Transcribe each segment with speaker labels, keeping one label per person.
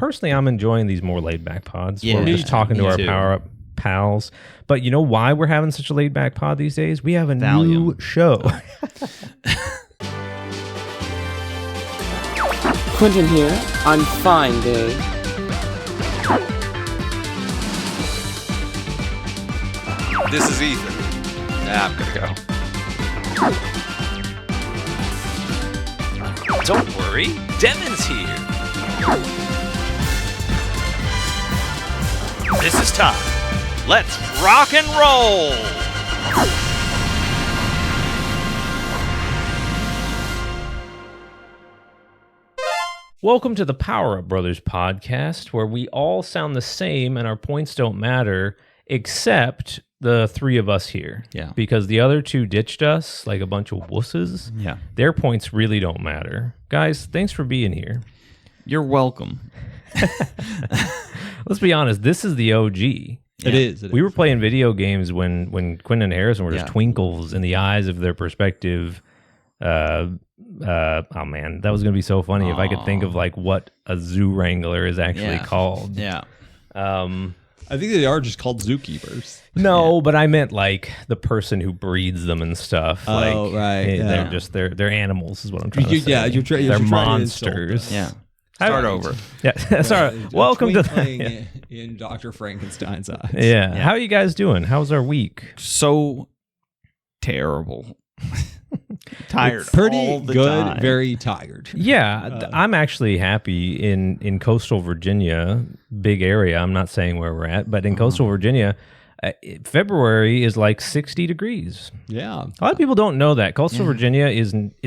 Speaker 1: personally, I'm enjoying these more laid-back pods.
Speaker 2: Yeah,
Speaker 1: where we're just talking to our
Speaker 2: too.
Speaker 1: power-up pals. But you know why we're having such a laid-back pod these days? We have a new show.
Speaker 3: Quentin here on Fine Day.
Speaker 4: This is Ethan. Nah, I'm gonna go. Don't worry, Devin's here. This is time. Let's rock and roll!
Speaker 1: Welcome to the Power Up Brothers podcast, where we all sound the same and our points don't matter, except the three of us here.
Speaker 2: Yeah.
Speaker 1: Because the other two ditched us like a bunch of wusses.
Speaker 2: Yeah.
Speaker 1: Their points really don't matter. Guys, thanks for being here.
Speaker 2: You're welcome.
Speaker 1: Let's be honest, this is the OG.
Speaker 5: It is.
Speaker 1: We were playing video games when Quentin and Harrison were just twinkles in the eyes of their perspective. Oh man, that was gonna be so funny if I could think of like what a zoo wrangler is actually called.
Speaker 2: Yeah.
Speaker 5: I think they are just called zookeepers.
Speaker 1: No, but I meant like the person who breeds them and stuff. Like,
Speaker 5: right.
Speaker 1: They're just they're animals is what I'm trying to say.
Speaker 5: Yeah,
Speaker 1: they're monsters.
Speaker 2: Yeah. Start over.
Speaker 1: Yeah. Sorry. Welcome to
Speaker 5: the in Dr. Frankenstein's eyes.
Speaker 1: Yeah. How are you guys doing? How's our week?
Speaker 2: So terrible. Tired.
Speaker 5: Pretty
Speaker 2: all the
Speaker 5: good,
Speaker 2: time.
Speaker 5: very tired.
Speaker 1: Yeah, I'm actually happy in coastal Virginia, big area. I'm not saying where we're at, but in coastal Virginia, February is like 60 degrees.
Speaker 5: Yeah.
Speaker 1: A lot of people don't know that. Coastal Virginia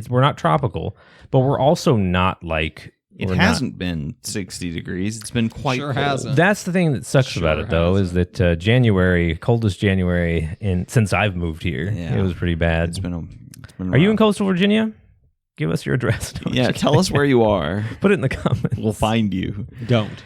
Speaker 1: we're not tropical, but we're also not like...
Speaker 2: It hasn't been 60 degrees. It's been quite cold.
Speaker 5: Hasn't.
Speaker 1: That's the thing that sucks about it, though, is that coldest January since I've moved here.
Speaker 2: Yeah.
Speaker 1: It was pretty bad.
Speaker 2: It's been
Speaker 1: Are you in coastal Virginia? Give us your address.
Speaker 2: Yeah, tell us where you are.
Speaker 1: Put it in the comments.
Speaker 2: We'll find you.
Speaker 5: Don't.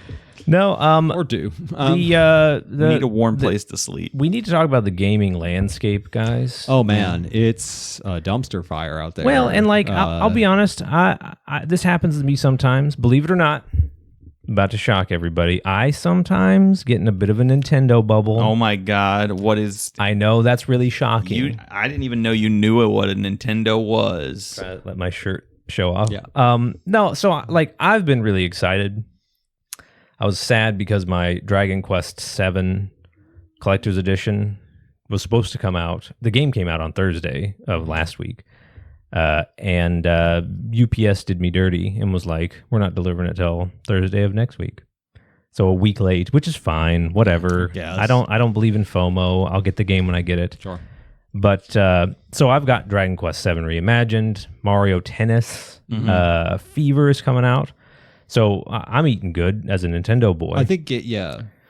Speaker 1: No,
Speaker 5: Or do.
Speaker 2: We need a warm place to sleep.
Speaker 1: We need to talk about the gaming landscape, guys.
Speaker 5: Oh, man. It's a dumpster fire out there.
Speaker 1: Well, and like, I'll be honest, I this happens to me sometimes. Believe it or not, I'm about to shock everybody. I sometimes get in a bit of a Nintendo bubble.
Speaker 2: Oh my God. What is...
Speaker 1: I know, that's really shocking.
Speaker 2: I didn't even know you knew what a Nintendo was.
Speaker 1: Let my shirt show off.
Speaker 5: Yeah.
Speaker 1: No, so like, I've been really excited. I was sad because my Dragon Quest VII Collector's Edition was supposed to come out. The game came out on Thursday of last week. And UPS did me dirty and was like, we're not delivering it till Thursday of next week. So a week late, which is fine, whatever.
Speaker 5: Yes.
Speaker 1: I don't believe in FOMO. I'll get the game when I get it.
Speaker 5: Sure.
Speaker 1: But so I've got Dragon Quest VII Reimagined, Mario Tennis, Fever is coming out. So I'm eating good as a Nintendo boy.
Speaker 5: I think,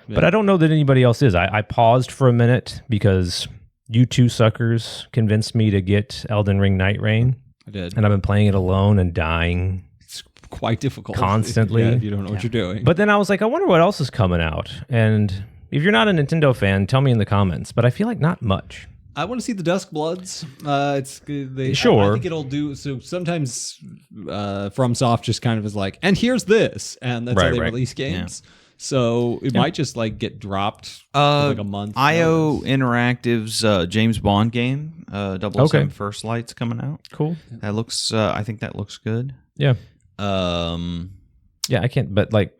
Speaker 1: But I don't know that anybody else is. I paused for a minute because you two suckers convinced me to get Elden Ring Night Rain.
Speaker 5: I did.
Speaker 1: And I've been playing it alone and dying.
Speaker 5: It's quite difficult.
Speaker 1: Constantly.
Speaker 5: If you don't know what you're doing.
Speaker 1: But then I was like, I wonder what else is coming out. And if you're not a Nintendo fan, tell me in the comments. But I feel like not much.
Speaker 5: I want to see the Dusk Bloods.
Speaker 1: Sure.
Speaker 5: I think it'll do. So sometimes FromSoft just kind of is like, and here's this, and that's how they release games. Yeah. So it might just like get dropped like a month.
Speaker 2: IO Interactive's James Bond game, 007 First Light's coming out.
Speaker 1: Cool.
Speaker 2: That looks. I think that looks good.
Speaker 1: Yeah.
Speaker 2: Yeah,
Speaker 1: I can't. But like,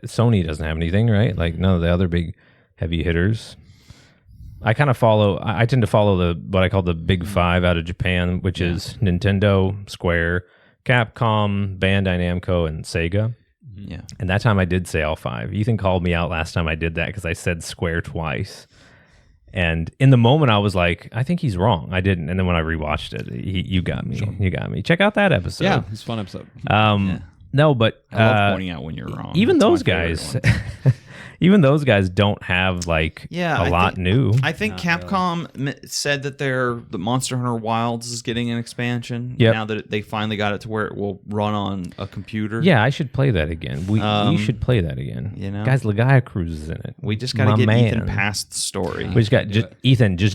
Speaker 1: Sony doesn't have anything, right? Like none of the other big heavy hitters. I kind of follow. I tend to follow what I call the big five out of Japan, which is Nintendo, Square, Capcom, Bandai Namco, and Sega.
Speaker 2: Yeah.
Speaker 1: And that time I did say all five. Ethan called me out last time I did that because I said Square twice. And in the moment I was like, I think he's wrong. I didn't. And then when I rewatched it, you got me. Sure. You got me. Check out that episode.
Speaker 5: Yeah, it's a fun episode.
Speaker 1: No, but
Speaker 2: I love pointing out when you're wrong.
Speaker 1: Even those guys. Even those guys don't have like a lot new.
Speaker 2: I think Capcom said that the Monster Hunter Wilds is getting an expansion now that they finally got it to where it will run on a computer.
Speaker 1: Yeah, I should play that again. We should play that again.
Speaker 2: You know,
Speaker 1: guys, Legaia Cruz is in it.
Speaker 2: We just got to get Ethan past the story.
Speaker 1: We just got Ethan. Just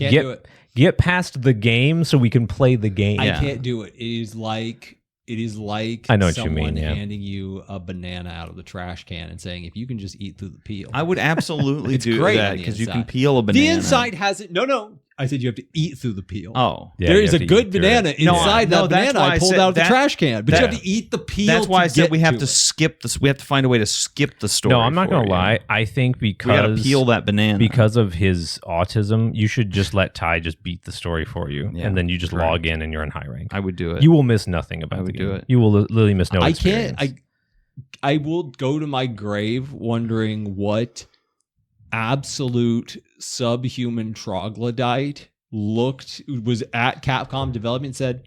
Speaker 1: get past the game so we can play the game.
Speaker 5: I can't do it. It is like It is like
Speaker 1: I know what you
Speaker 5: someone
Speaker 1: mean, yeah.
Speaker 5: handing you a banana out of the trash can and saying, if you can just eat through the peel.
Speaker 2: I would absolutely
Speaker 5: It's
Speaker 2: do
Speaker 5: great
Speaker 2: that
Speaker 5: on the
Speaker 2: because you can
Speaker 5: inside.
Speaker 2: peel a banana.
Speaker 5: The inside has it. No. I said you have to eat through the peel.
Speaker 2: Oh.
Speaker 1: Yeah,
Speaker 5: there
Speaker 1: you
Speaker 5: is
Speaker 1: have
Speaker 5: a
Speaker 1: to
Speaker 5: good
Speaker 1: eat through
Speaker 5: banana
Speaker 1: it.
Speaker 5: inside
Speaker 2: No,
Speaker 5: that
Speaker 2: that's
Speaker 5: banana
Speaker 2: why
Speaker 5: I
Speaker 2: I
Speaker 5: pulled
Speaker 2: said
Speaker 5: out of the
Speaker 2: that-
Speaker 5: trash can. But
Speaker 2: that-
Speaker 5: you have to eat the peel.
Speaker 2: That's why I said
Speaker 5: get
Speaker 2: we have to
Speaker 5: it.
Speaker 2: skip this. We have to find a way to skip the story.
Speaker 1: No, I'm not
Speaker 2: for
Speaker 1: gonna
Speaker 2: you.
Speaker 1: lie. I think
Speaker 2: We gotta
Speaker 1: because
Speaker 2: peel that banana.
Speaker 1: because of his autism, you should just let Ty just beat the story for you,
Speaker 2: Yeah,
Speaker 1: and then you just
Speaker 2: correct.
Speaker 1: log in and you're in high rank.
Speaker 2: I would do it.
Speaker 1: You will miss nothing about
Speaker 2: I would
Speaker 1: the
Speaker 2: do
Speaker 1: game.
Speaker 2: it.
Speaker 1: You will literally miss no
Speaker 5: I
Speaker 1: experience.
Speaker 5: can't. I will go to my grave wondering what absolute subhuman troglodyte was at Capcom development and said,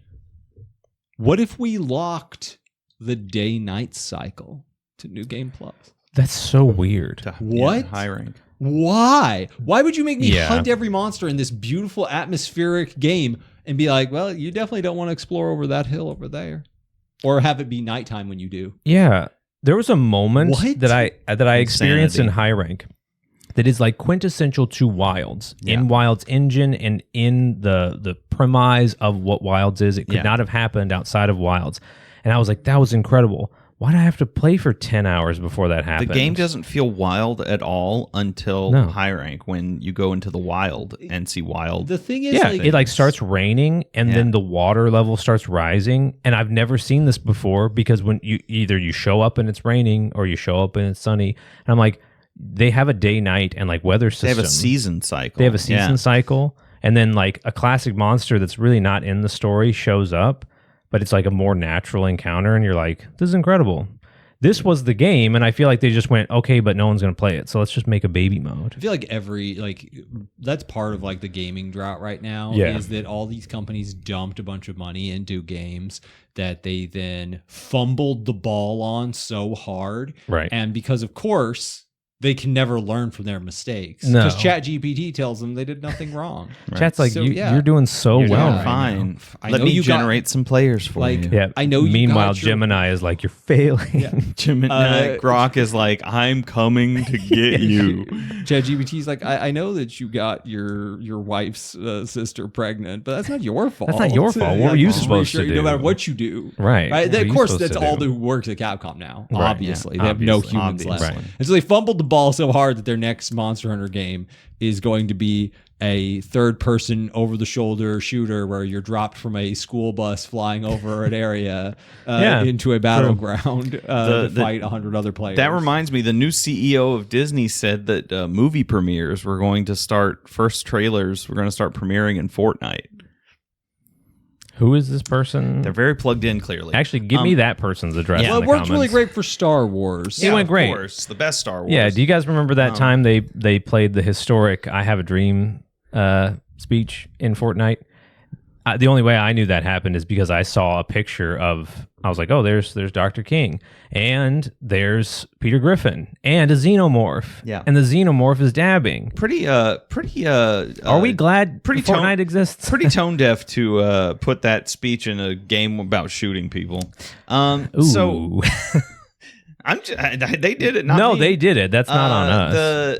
Speaker 5: "What if we locked the day-night cycle to New Game Plus?"
Speaker 1: That's so weird.
Speaker 5: What?
Speaker 2: High rank.
Speaker 5: Why? Why would you make me
Speaker 1: Yeah.
Speaker 5: hunt every monster in this beautiful atmospheric game and be like, well, you definitely don't want to explore over that hill over there, or have it be nighttime when you do?
Speaker 1: Yeah, there was a moment
Speaker 5: What?
Speaker 1: that I experienced in
Speaker 2: Insanity.
Speaker 1: high rank that is like quintessential to Wilds.
Speaker 2: Yeah.
Speaker 1: In Wilds engine and in the premise of what Wilds is, it could
Speaker 2: Yeah.
Speaker 1: not have happened outside of Wilds. And I was like, that was incredible. Why did I have to play for 10 hours before that
Speaker 2: The
Speaker 1: happened?
Speaker 2: game doesn't feel wild at all until
Speaker 1: No.
Speaker 2: high rank when you go into the wild and see wild.
Speaker 5: The thing is,
Speaker 1: Yeah,
Speaker 5: like,
Speaker 1: it like starts raining and
Speaker 2: Yeah.
Speaker 1: then the water level starts rising. And I've never seen this before because when you either you show up and it's raining or you show up and it's sunny. And I'm like, they have a day, night, and like weather system.
Speaker 2: They have a season cycle.
Speaker 1: They have a season
Speaker 2: Yeah.
Speaker 1: cycle. And then like a classic monster that's really not in the story shows up, but it's like a more natural encounter. And you're like, this is incredible. This was the game, and I feel like they just went, okay, but no one's going to play it, so let's just make a baby mode.
Speaker 5: I feel like that's part of like the gaming drought right now.
Speaker 1: Yeah.
Speaker 5: Is that all these companies dumped a bunch of money into games that they then fumbled the ball on so hard,
Speaker 1: Right.
Speaker 5: and because of course they can never learn from their mistakes
Speaker 1: No.
Speaker 5: because ChatGPT tells them they did nothing wrong.
Speaker 1: Chat's like,
Speaker 5: So,
Speaker 1: you,
Speaker 5: yeah.
Speaker 1: you're doing so
Speaker 2: You're
Speaker 1: well.
Speaker 2: doing
Speaker 1: right
Speaker 2: fine.
Speaker 1: now.
Speaker 5: I
Speaker 2: Let
Speaker 5: know
Speaker 2: me
Speaker 5: you got-
Speaker 2: generate some players for
Speaker 5: like-
Speaker 2: you.
Speaker 1: Yeah.
Speaker 5: I know you
Speaker 1: Meanwhile,
Speaker 5: got your-
Speaker 1: Gemini is like, you're failing.
Speaker 2: Gemini Grok is like, I'm coming to get you.
Speaker 5: ChatGPT's like, I know that you got your wife's sister pregnant, but that's not your fault.
Speaker 1: That's not your fault. What were you
Speaker 5: Just
Speaker 1: supposed to
Speaker 5: reassure you,
Speaker 1: do?
Speaker 5: No matter what you do,
Speaker 1: Right.
Speaker 5: Right.
Speaker 1: What are
Speaker 5: Of
Speaker 1: you
Speaker 5: course,
Speaker 1: supposed
Speaker 5: that's
Speaker 1: to
Speaker 5: all
Speaker 1: do?
Speaker 5: that works at Capcom now.
Speaker 1: Right,
Speaker 5: Obviously,
Speaker 2: yeah,
Speaker 5: they have no
Speaker 2: obviously,
Speaker 5: humans left,
Speaker 1: Right.
Speaker 5: and so they fumbled the ball so hard that their next Monster Hunter game is going to be a third-person over-the-shoulder shooter where you're dropped from a school bus flying over an area
Speaker 1: Yeah,
Speaker 5: into a battleground to
Speaker 2: The-
Speaker 5: fight 100 other players.
Speaker 2: That reminds me, the new CEO of Disney said that movie premieres were going to start, first trailers were going to start premiering in Fortnite.
Speaker 1: Who is this person?
Speaker 2: They're very plugged in, clearly.
Speaker 1: Actually, give me that person's address.
Speaker 2: yeah.
Speaker 1: in
Speaker 5: Well,
Speaker 1: the
Speaker 5: it worked really
Speaker 1: comments.
Speaker 5: great for Star Wars.
Speaker 1: It went
Speaker 2: of
Speaker 1: great.
Speaker 2: course. The best Star Wars.
Speaker 1: Yeah. Do you guys remember that time they played the historic "I Have a Dream" speech in Fortnite? The only way I knew that happened is because I saw a picture of. I was like, oh, there's Dr. King, and there's Peter Griffin, and a xenomorph.
Speaker 2: Yeah.
Speaker 1: And the xenomorph is dabbing.
Speaker 2: Are
Speaker 1: Are we glad
Speaker 2: pretty
Speaker 1: Fortnite exists?
Speaker 2: pretty tone deaf to put that speech in a game about shooting people. So
Speaker 1: Ooh.
Speaker 2: they did it. Not
Speaker 1: No,
Speaker 2: me.
Speaker 1: they did it. That's not on us.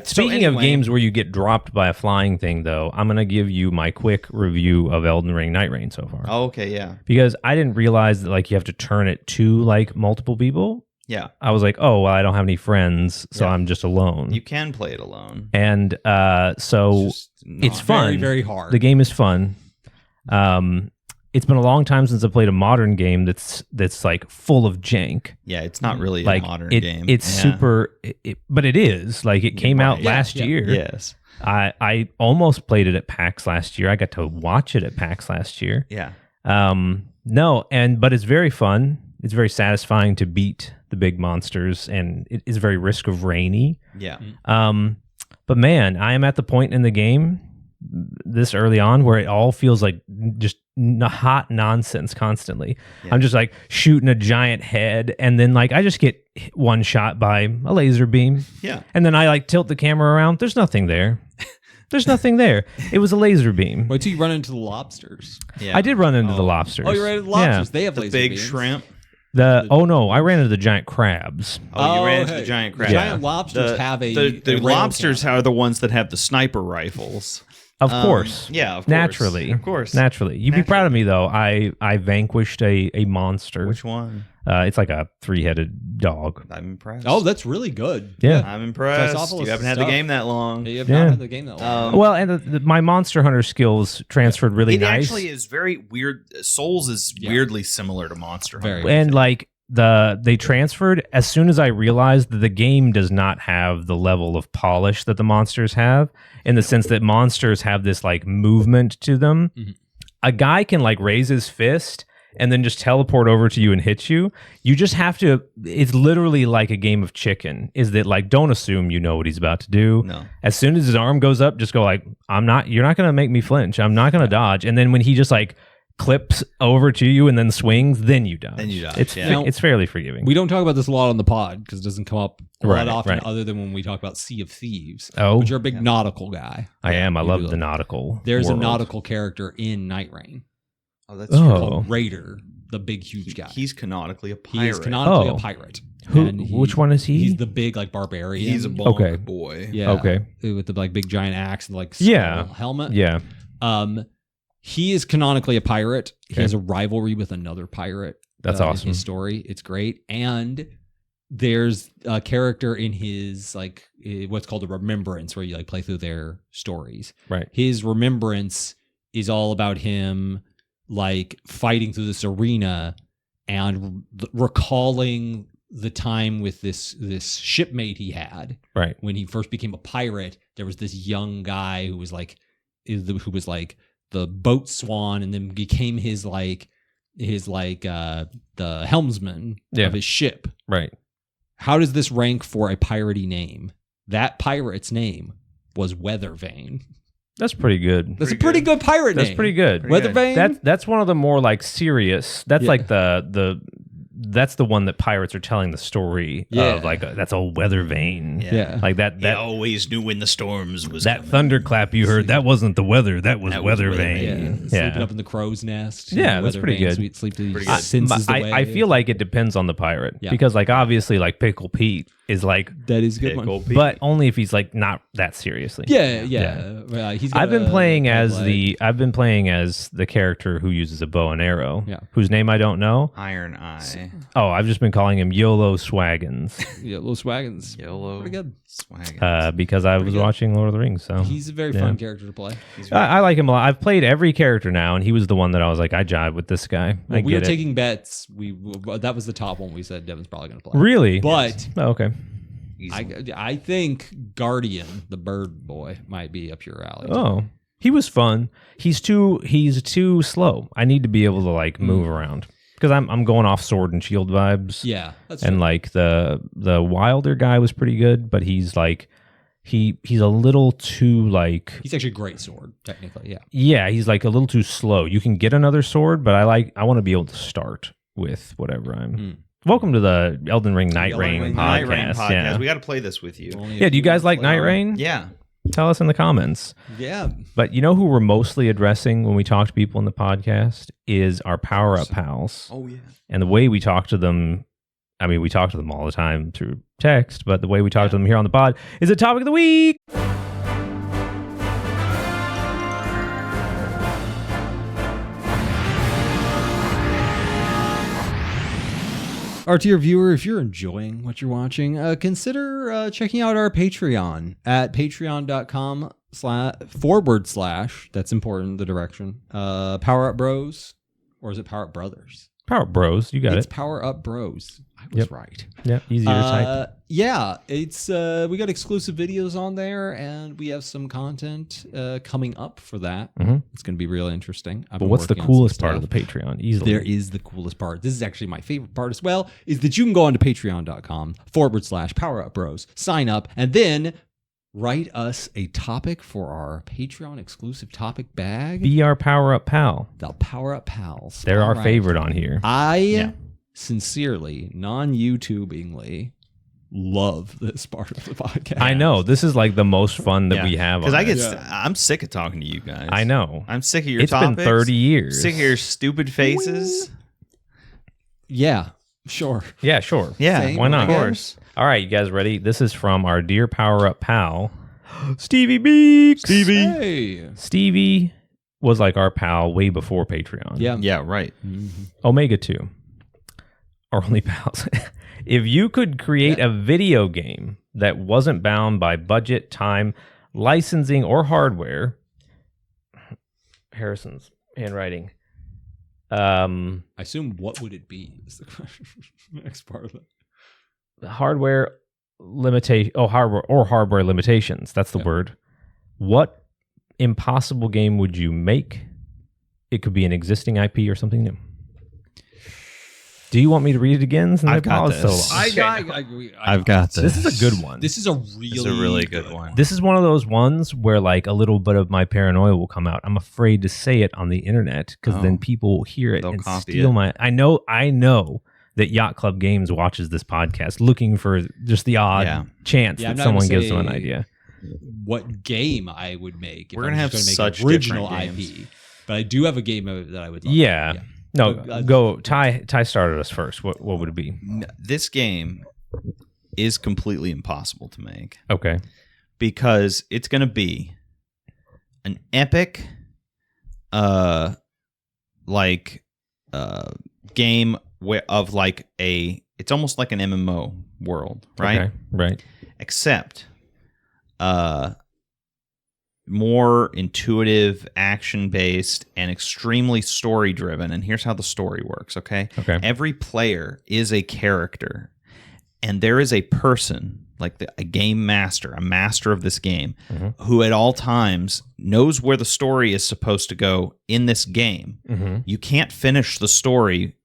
Speaker 1: Speaking of games where you get dropped by a flying thing, though, I'm going to give you my quick review of Elden Ring Night Rain so far.
Speaker 2: Oh, okay, yeah,
Speaker 1: Because I didn't realize that like you have to turn it to like multiple people.
Speaker 2: yeah.
Speaker 1: I was like, oh, well, I don't have any friends, so
Speaker 2: Yeah.
Speaker 1: I'm just alone.
Speaker 2: You can play it alone.
Speaker 1: And so
Speaker 2: It's just not-
Speaker 1: it's fun.
Speaker 5: Very, very hard.
Speaker 1: The game is fun. It's been a long time since I played a modern game that's like full of jank.
Speaker 2: Yeah, it's not really
Speaker 1: Like
Speaker 2: a modern
Speaker 1: it,
Speaker 2: game.
Speaker 1: It's
Speaker 2: Yeah.
Speaker 1: super, but it is like it came out
Speaker 2: right.
Speaker 1: last
Speaker 5: Yeah,
Speaker 1: year.
Speaker 2: Yes.
Speaker 1: I almost played it at PAX last year. I got to watch it at PAX last year.
Speaker 2: Yeah.
Speaker 1: But it's very fun. It's very satisfying to beat the big monsters, and it is very Risk of Rainy.
Speaker 2: Yeah.
Speaker 1: But man, I am at the point in the game this early on where it all feels like just hot nonsense constantly.
Speaker 2: Yeah.
Speaker 1: I'm just like shooting a giant head, and then like I just get one shot by a laser beam.
Speaker 2: Yeah.
Speaker 1: And then I like tilt the camera around. There's nothing there. There's nothing there. It was a laser beam.
Speaker 5: Wait till you run into the lobsters.
Speaker 2: Yeah.
Speaker 1: I did run into the lobsters.
Speaker 5: Oh, you ran into the lobsters.
Speaker 1: Yeah.
Speaker 5: They have
Speaker 2: The
Speaker 5: laser
Speaker 2: big
Speaker 5: beams.
Speaker 2: shrimp.
Speaker 1: Oh no, I ran into the giant crabs.
Speaker 2: Oh, you ran into
Speaker 5: hey.
Speaker 2: the giant
Speaker 5: The
Speaker 2: crab.
Speaker 5: Giant lobsters have a
Speaker 2: the
Speaker 5: rail
Speaker 2: lobsters
Speaker 5: cannon.
Speaker 2: are the ones that have the sniper rifles.
Speaker 1: Of course.
Speaker 2: Yeah, of course.
Speaker 1: Naturally.
Speaker 2: Of course.
Speaker 1: Naturally. You'd be proud of me, though. I vanquished a monster.
Speaker 2: Which one?
Speaker 1: It's like a 3-headed dog.
Speaker 2: I'm impressed.
Speaker 5: Oh, that's really good.
Speaker 1: Yeah.
Speaker 2: I'm impressed.
Speaker 5: Tricephalosis
Speaker 2: You haven't had the
Speaker 5: stuff.
Speaker 2: game that long.
Speaker 5: You have
Speaker 1: Yeah.
Speaker 5: not had the game that long.
Speaker 1: Well, and my Monster Hunter skills transferred really
Speaker 2: It
Speaker 1: nice.
Speaker 2: actually is very weird. Souls is weirdly similar to Monster Hunter.
Speaker 5: Very.
Speaker 1: And like they transferred as soon as I realized that the game does not have the level of polish that the monsters have, in the sense that monsters have this like movement to them.
Speaker 5: Mhm.
Speaker 1: A guy can like raise his fist and then just teleport over to you and hit you. You just have to, it's literally like a game of chicken, is that like, don't assume you know what he's about to do.
Speaker 2: No.
Speaker 1: As soon as his arm goes up, just go like, you're not going to make me flinch. I'm not going to dodge. And then when he just like clips over to you and then swings, then you dodge.
Speaker 2: Then you dodge,
Speaker 1: It's,
Speaker 2: yeah.
Speaker 1: it's fairly forgiving.
Speaker 5: We don't talk about this a lot on the pod because it doesn't come up a lot
Speaker 1: Right,
Speaker 5: often
Speaker 1: right.
Speaker 5: other than when we talk about Sea of Thieves.
Speaker 1: Oh.
Speaker 5: But you're a big nautical guy.
Speaker 1: I am. I
Speaker 5: you
Speaker 1: love
Speaker 5: do
Speaker 1: the
Speaker 5: love-
Speaker 1: nautical.
Speaker 5: There's
Speaker 1: world.
Speaker 5: a nautical character in Night Rain
Speaker 2: Oh, that's
Speaker 1: Oh.
Speaker 2: true.
Speaker 5: called Raider, the big, huge guy.
Speaker 2: He's canonically a
Speaker 5: He
Speaker 2: pirate.
Speaker 5: is canonically
Speaker 1: Oh.
Speaker 5: a pirate.
Speaker 1: Who?
Speaker 5: And
Speaker 1: Which one is he?
Speaker 5: He's the big, like, barbarian.
Speaker 2: He's a bonk
Speaker 1: Okay.
Speaker 2: boy.
Speaker 5: yeah,
Speaker 1: Okay.
Speaker 5: with the like big giant axe and like
Speaker 1: Yeah.
Speaker 5: skull helmet.
Speaker 1: Yeah.
Speaker 5: He is canonically a pirate. He
Speaker 1: Okay.
Speaker 5: has a rivalry with another pirate.
Speaker 1: That's
Speaker 5: in
Speaker 1: awesome.
Speaker 5: his story. It's great. And there's a character in his like what's called a remembrance, where you like play through their stories.
Speaker 1: Right.
Speaker 5: His remembrance is all about him like fighting through this arena and recalling the time with this shipmate he had
Speaker 1: Right.
Speaker 5: when he first became a pirate. There was this young guy who was like the boat swan, and then became his the helmsman
Speaker 1: Yeah.
Speaker 5: of his ship.
Speaker 1: Right.
Speaker 5: How does this rank for a piratey name? That pirate's name was Weathervane.
Speaker 1: That's pretty good.
Speaker 5: That's a pretty good pirate name.
Speaker 1: That's pretty good.
Speaker 5: Weathervane.
Speaker 1: That's one of the more like serious. That's
Speaker 5: Yeah.
Speaker 1: like that's the one that pirates are telling the story
Speaker 5: Yeah.
Speaker 1: of, like that's a weather vane.
Speaker 5: Yeah.
Speaker 1: Like that
Speaker 2: always knew when the storms was
Speaker 1: that thunderclap you heard, that wasn't the weather, that was weather
Speaker 5: Yeah.
Speaker 1: vane.
Speaker 5: Sleeping up in the crow's nest.
Speaker 1: Yeah, that's pretty
Speaker 5: Weathervane,
Speaker 1: good.
Speaker 5: Sweet sleep to
Speaker 2: Pretty
Speaker 5: the
Speaker 2: good.
Speaker 5: senses the
Speaker 1: I feel like it depends on the pirate.
Speaker 5: Yeah.
Speaker 1: Because like obviously like Pickle Pete is like,
Speaker 5: that is a good one.
Speaker 2: Pickle Pete.
Speaker 1: but only if he's like not that seriously.
Speaker 5: Yeah. He's got
Speaker 1: I've been
Speaker 5: a
Speaker 1: playing
Speaker 5: peg
Speaker 1: as
Speaker 5: leg.
Speaker 1: the character who uses a bow and arrow,
Speaker 5: Yeah.
Speaker 1: whose name I don't know.
Speaker 2: Iron Eye.
Speaker 1: Oh, I've just been calling him YOLO Swaggins
Speaker 5: Yeah, little swaggins.
Speaker 2: Yellow.
Speaker 5: Pretty good.
Speaker 2: Swag.
Speaker 1: because I was
Speaker 5: good.
Speaker 1: watching Lord of the Rings. So
Speaker 5: He's a very
Speaker 1: yeah.
Speaker 5: fun character to play.
Speaker 1: I like him a lot. I've played every character now, and he was the one that I was like, I jive with this guy. I
Speaker 5: When we were
Speaker 1: get it.
Speaker 5: taking bets. That was the top one. We said Devin's probably going to play.
Speaker 1: Really?
Speaker 5: But
Speaker 1: Oh, okay.
Speaker 5: I think Guardian, the bird boy, might be up your alley.
Speaker 1: Oh, he was fun. He's too slow. I need to be able to like move around because I'm going off sword and shield vibes.
Speaker 5: Yeah, that's
Speaker 1: And
Speaker 5: true.
Speaker 1: like the Wilder guy was pretty good, but he's like he's a little too like
Speaker 5: He's actually a great sword, technically.
Speaker 1: he's like a little too slow. You can get another sword, but I want to be able to start with whatever I'm.
Speaker 5: Hmm.
Speaker 1: Welcome to the Elden Ring Night
Speaker 2: Elden
Speaker 1: Rain
Speaker 2: Ring
Speaker 1: podcast.
Speaker 2: Night Rain podcast.
Speaker 1: Yeah.
Speaker 2: We got to play this with you.
Speaker 5: Only
Speaker 1: Yeah, do you guys like Night Rain?
Speaker 2: Yeah.
Speaker 1: Tell us in the comments.
Speaker 5: Yeah.
Speaker 1: But you know who we're mostly addressing when we talk to people in the podcast is our Power Up pals.
Speaker 2: Oh yeah.
Speaker 1: And the way we talk to them, I mean, we talk to them all the time through text, but the way we talk to them here on the pod is a topic of the week.
Speaker 5: Our dear viewer, if you're enjoying what you're watching, consider checking out our Patreon at patreon.com/ that's important, the direction, Power Up Bros, or is it Power Up Brothers?
Speaker 1: Power Up Bros, you got
Speaker 5: It's
Speaker 1: it.
Speaker 5: Power Up Bros. I was
Speaker 1: Yep.
Speaker 5: right.
Speaker 1: Yeah, easier to type.
Speaker 5: Yeah, it's we got exclusive videos on there, and we have some content coming up for that.
Speaker 1: Mhm.
Speaker 5: It's going to be really interesting.
Speaker 1: But what's the coolest part of the Patreon? Easily.
Speaker 5: There is the coolest part. This is actually my favorite part as well, is that you can go on to patreon.com/Power Up Bros, sign up, and then write us a topic for our Patreon exclusive topic bag.
Speaker 1: Be our Power Up pal.
Speaker 5: The Power Up Pals.
Speaker 1: They're our
Speaker 5: All right.
Speaker 1: favorite on here.
Speaker 5: I sincerely, non-YouTubingly, love this part of the podcast.
Speaker 1: I know. This is like the most fun that we have.
Speaker 2: Because
Speaker 1: on
Speaker 2: I get,
Speaker 1: it.
Speaker 2: I'm sick of talking to you guys.
Speaker 1: I know.
Speaker 2: I'm sick of your
Speaker 1: It's
Speaker 2: topics.
Speaker 1: been 30 years.
Speaker 2: Sick of your stupid faces.
Speaker 5: Yeah, sure.
Speaker 1: Yeah, sure.
Speaker 2: Yeah,
Speaker 5: Same,
Speaker 1: Why not?
Speaker 2: Of course.
Speaker 1: All right, you guys ready? This is from our dear Power Up pal, Stevie Beaks.
Speaker 5: Hey.
Speaker 1: Stevie was like our pal way before Patreon.
Speaker 5: Yeah.
Speaker 2: Yeah, right.
Speaker 1: Omega 2. Our only pals. If you could create a video game that wasn't bound by budget, time, licensing, or hardware, Harrison's handwriting.
Speaker 5: I assume what would it be is the question. Next part of it.
Speaker 1: Hardware limitation. Oh, hardware limitations. That's the word. What impossible game would you make? It could be an existing IP or something new. Do you want me to read it again? Since
Speaker 2: I've got
Speaker 1: paused so
Speaker 2: this.
Speaker 1: long?
Speaker 2: I've got this.
Speaker 1: This is a good one.
Speaker 5: This is a really
Speaker 2: good one.
Speaker 1: This is one of those ones where like a little bit of my paranoia will come out. I'm afraid to say it on the internet because then people will hear it
Speaker 2: They'll
Speaker 1: and
Speaker 2: copy
Speaker 1: steal
Speaker 2: it.
Speaker 1: my. I know that Yacht Club Games watches this podcast, looking for just the odd chance
Speaker 5: I'm
Speaker 1: that
Speaker 5: not
Speaker 1: someone
Speaker 5: gonna
Speaker 1: gives them an
Speaker 5: say
Speaker 1: idea.
Speaker 5: what game I would make. If
Speaker 2: We're
Speaker 5: I
Speaker 2: gonna
Speaker 5: was
Speaker 2: have
Speaker 5: just
Speaker 2: such
Speaker 5: make original
Speaker 2: different
Speaker 5: IP,
Speaker 2: games.
Speaker 5: but I do have a game that I would love.
Speaker 1: Yeah. No,
Speaker 5: But,
Speaker 1: go. Ty started us first. What would it be?
Speaker 2: This game is completely impossible to make
Speaker 1: Okay.
Speaker 2: because it's going to be an epic game of like it's almost like an MMO world, right?
Speaker 1: Okay. Right.
Speaker 2: Except more intuitive, action-based, and extremely story-driven. And here's how the story works, okay?
Speaker 1: Okay.
Speaker 2: Every player is a character, and there is a person, like a game master, a master of this game, who at all times knows where the story is supposed to go in this game. You can't finish the story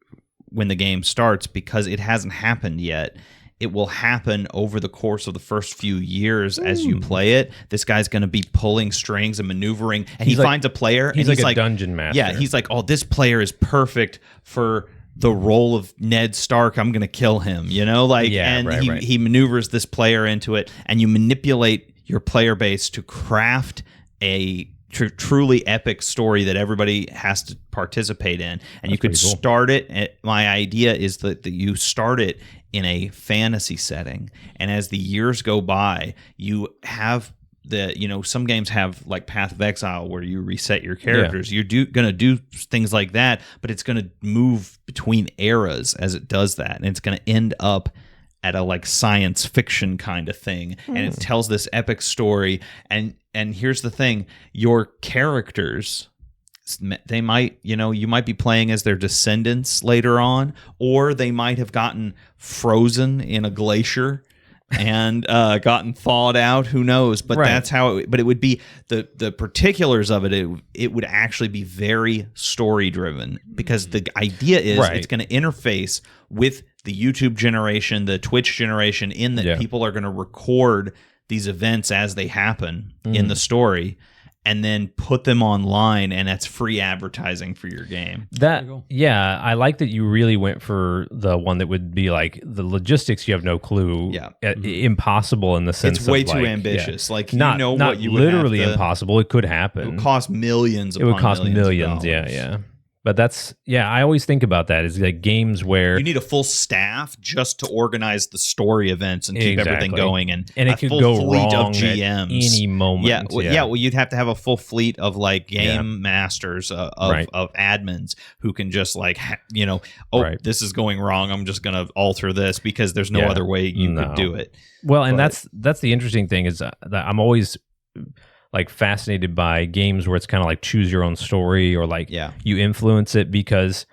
Speaker 2: when the game starts because it hasn't happened yet. It will happen over the course of the first few years as you play it. This guy's going to be pulling strings and maneuvering, and he finds a player.
Speaker 1: He's
Speaker 2: and
Speaker 1: like a dungeon master.
Speaker 2: Yeah, he's like, oh, this player is perfect for the role of Ned Stark. I'm going to kill him, and he maneuvers this player into it, and you manipulate your player base to craft a truly epic story that everybody has to participate in. And you could start it. My idea is that you start it in a fantasy setting, and as the years go by, you have some games have like Path of Exile where you reset your characters. You're gonna do things like that, but it's gonna move between eras as it does that, and it's gonna end up at a like science fiction kind of thing, and it tells this epic story. And here's the thing: your characters, they might, you might be playing as their descendants later on, or they might have gotten frozen in a glacier and gotten thawed out. Who knows? But that's how. But it would be the particulars of it. It would actually be very story driven, because the idea is it's going to interface with the YouTube generation, the Twitch generation, in that people are going to record these events as they happen in the story, and then put them online, and that's free advertising for your game.
Speaker 1: I like that you really went for the one that would be like the logistics. You have no clue. Impossible in the sense
Speaker 2: it's way
Speaker 1: of
Speaker 2: too
Speaker 1: like,
Speaker 2: ambitious. Like
Speaker 1: not
Speaker 2: what you would
Speaker 1: literally
Speaker 2: have to,
Speaker 1: impossible. It could happen.
Speaker 2: It would cost millions.
Speaker 1: It would cost millions.
Speaker 2: Of dollars.
Speaker 1: Yeah. But that's I always think about that is like games where
Speaker 2: you need a full staff just to organize the story events and keep everything going, and
Speaker 1: it could
Speaker 2: full
Speaker 1: go
Speaker 2: fleet
Speaker 1: wrong
Speaker 2: of GMs
Speaker 1: at any moment.
Speaker 2: Well, you'd have to have a full fleet of like game masters of admins who can just like this is going wrong. I'm just gonna alter this because there's no other way you could do it.
Speaker 1: Well, and that's the interesting thing is that I'm always like fascinated by games where it's kind of like choose your own story, or like you influence it, because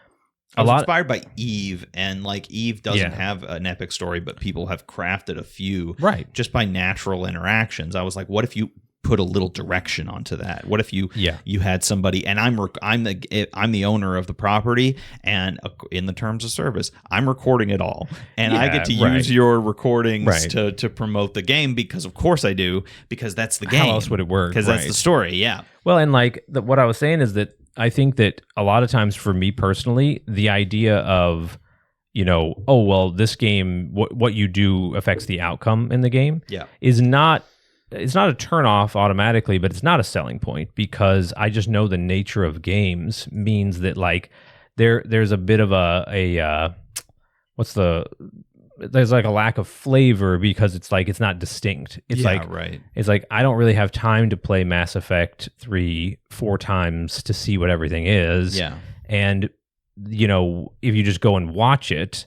Speaker 2: I was inspired by Eve, and like Eve doesn't have an epic story, but people have crafted a few just by natural interactions. I was like, what if you put a little direction onto that? What if you had somebody, and I'm the owner of the property, and in the terms of service, I'm recording it all, and I get to use your recordings to promote the game, because of course I do, because that's the game.
Speaker 1: How else would it work?
Speaker 2: Because that's the story. Yeah.
Speaker 1: Well, and like what I was saying is that I think that a lot of times for me personally, the idea of this game, what you do affects the outcome in the game is not. It's not a turn off automatically, but it's not a selling point, because I just know the nature of games means that like there's a bit of a what's the there's like a lack of flavor because it's like it's not distinct. It's
Speaker 2: right.
Speaker 1: It's like I don't really have time to play Mass Effect 3-4 times to see what everything is.
Speaker 2: Yeah.
Speaker 1: And you know, if you just go and watch it,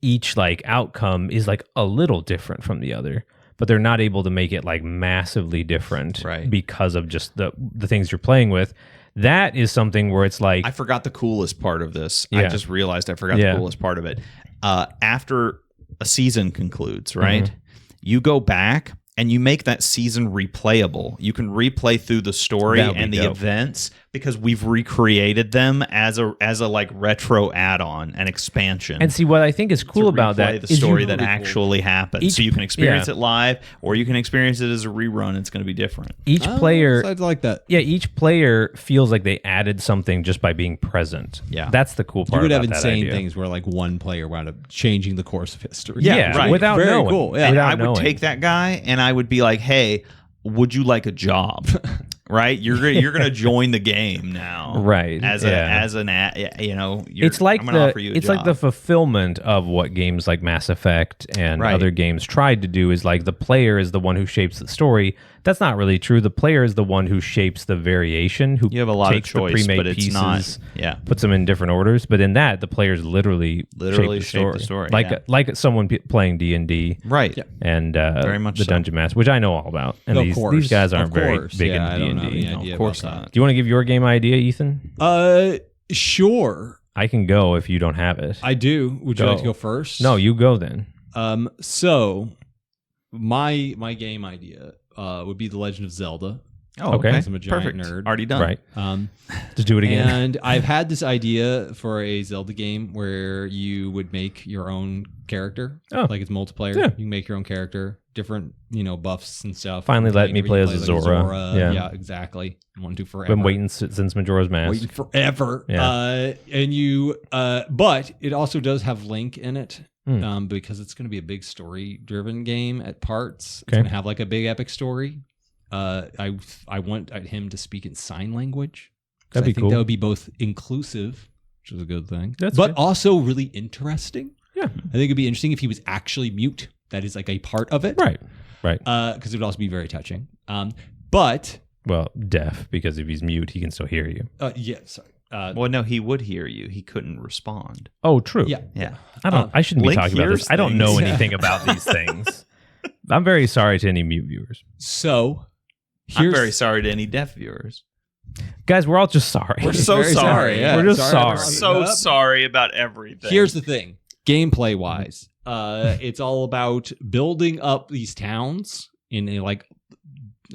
Speaker 1: each like outcome is like a little different from the other, but they're not able to make it like massively different because of just the things you're playing with. That is something where it's like,
Speaker 2: I forgot the coolest part of this.
Speaker 1: Yeah.
Speaker 2: I just realized I forgot the coolest part of it. After a season concludes, right? You go back and you make that season replayable. You can replay through the story and the events because we've recreated them as a like retro add-on and expansion.
Speaker 1: and see what I think is cool about that
Speaker 2: the
Speaker 1: is
Speaker 2: story
Speaker 1: you-
Speaker 2: that actually happened. So you can experience it live, or you can experience it as a rerun. It's going to be different.
Speaker 1: each player,
Speaker 5: I'd like that.
Speaker 1: yeah, each player feels like they added something just by being present.
Speaker 2: Yeah.
Speaker 1: That's the cool
Speaker 5: You
Speaker 1: part.
Speaker 5: would have
Speaker 1: about that
Speaker 5: insane
Speaker 1: idea.
Speaker 5: things where like one player wound up changing the course of history.
Speaker 1: Yeah,
Speaker 2: right.
Speaker 1: without
Speaker 5: Very
Speaker 1: knowing.
Speaker 5: cool. Yeah.
Speaker 2: And
Speaker 1: Without
Speaker 2: I would
Speaker 1: knowing.
Speaker 2: take that guy and I would be like, "Hey, would you like a job?" Right? You're gonna join the game now,
Speaker 1: Right.
Speaker 2: As an you know,
Speaker 1: It's like
Speaker 2: I'm gonna offer you a
Speaker 1: it's like the
Speaker 2: job.
Speaker 1: fulfillment of what games like Mass Effect and
Speaker 2: Right.
Speaker 1: other games tried to do. Is like the player is the one who shapes the story. That's not really true. The player is the one who shapes the variation. Who
Speaker 2: You have a lot of
Speaker 1: takes
Speaker 2: choice,
Speaker 1: the pre-made
Speaker 2: but it's
Speaker 1: pieces,
Speaker 2: not- yeah.
Speaker 1: puts them in different orders. But in that, the players literally shape the story, like someone playing D&D,
Speaker 2: right.
Speaker 1: and
Speaker 2: Very much
Speaker 1: the
Speaker 2: so.
Speaker 1: Dungeon Master, which I know all about. And
Speaker 5: Of
Speaker 1: these
Speaker 5: course.
Speaker 1: guys aren't
Speaker 5: Of
Speaker 1: very
Speaker 5: course.
Speaker 1: big
Speaker 5: Yeah, I don't
Speaker 1: into
Speaker 5: have
Speaker 1: D&D.
Speaker 5: any idea
Speaker 2: of course
Speaker 5: about
Speaker 2: not.
Speaker 1: Do you want to give your game idea, Ethan?
Speaker 5: Sure.
Speaker 1: I can go if you don't have it.
Speaker 5: I do. Would you like to
Speaker 1: Go.
Speaker 5: go first?
Speaker 1: No, you go then.
Speaker 5: So my game idea would be The Legend of Zelda.
Speaker 2: Oh,
Speaker 1: Okay.
Speaker 2: okay.
Speaker 5: I'm a giant
Speaker 2: Perfect.
Speaker 5: nerd.
Speaker 2: Already done.
Speaker 1: Right.
Speaker 5: Um,
Speaker 1: Just do it again.
Speaker 5: and I've had this idea for a Zelda game where you would make your own character.
Speaker 1: Oh.
Speaker 5: Like it's multiplayer.
Speaker 1: Yeah.
Speaker 5: You can make your own character, different, buffs and stuff.
Speaker 1: Finally let me
Speaker 5: Whenever
Speaker 1: play
Speaker 5: you
Speaker 1: as a Zora. Yeah.
Speaker 5: Yeah, exactly. I want to do forever.
Speaker 1: Been waiting since Majora's Mask.
Speaker 5: Waiting forever.
Speaker 1: Yeah.
Speaker 5: And you, but it also does have Link in it.
Speaker 1: Hmm.
Speaker 5: Because it's going to be a big story-driven game at parts. It's
Speaker 1: Okay.
Speaker 5: going to have like a big epic story. I want him to speak in sign language. 'Cause
Speaker 1: That'd be
Speaker 5: I think
Speaker 1: cool.
Speaker 5: that would be both inclusive, which is a good thing,
Speaker 1: That's
Speaker 5: but
Speaker 1: good.
Speaker 5: also really interesting.
Speaker 1: Yeah.
Speaker 5: I think it'd be interesting if he was actually mute. That is like a part of it,
Speaker 1: Right. Right.
Speaker 5: Because it would also be very touching. But
Speaker 1: Well, deaf, because if he's mute, he can still hear you.
Speaker 5: yeah, sorry.
Speaker 2: Well, no, he would hear you. He couldn't respond.
Speaker 1: Oh, true.
Speaker 5: Yeah.
Speaker 2: Yeah.
Speaker 1: I shouldn't be
Speaker 2: Link
Speaker 1: talking about
Speaker 2: hears
Speaker 1: this. I don't know
Speaker 2: things.
Speaker 1: anything about these things. I'm very sorry to any mute viewers.
Speaker 5: So
Speaker 2: I'm very sorry to any deaf viewers.
Speaker 1: Guys, we're all just sorry.
Speaker 2: We're so
Speaker 5: Very
Speaker 2: sorry.
Speaker 5: yeah.
Speaker 1: We're just sorry.
Speaker 2: So sorry about everything.
Speaker 5: Here's the thing, gameplay wise, it's all about building up these towns in a, like,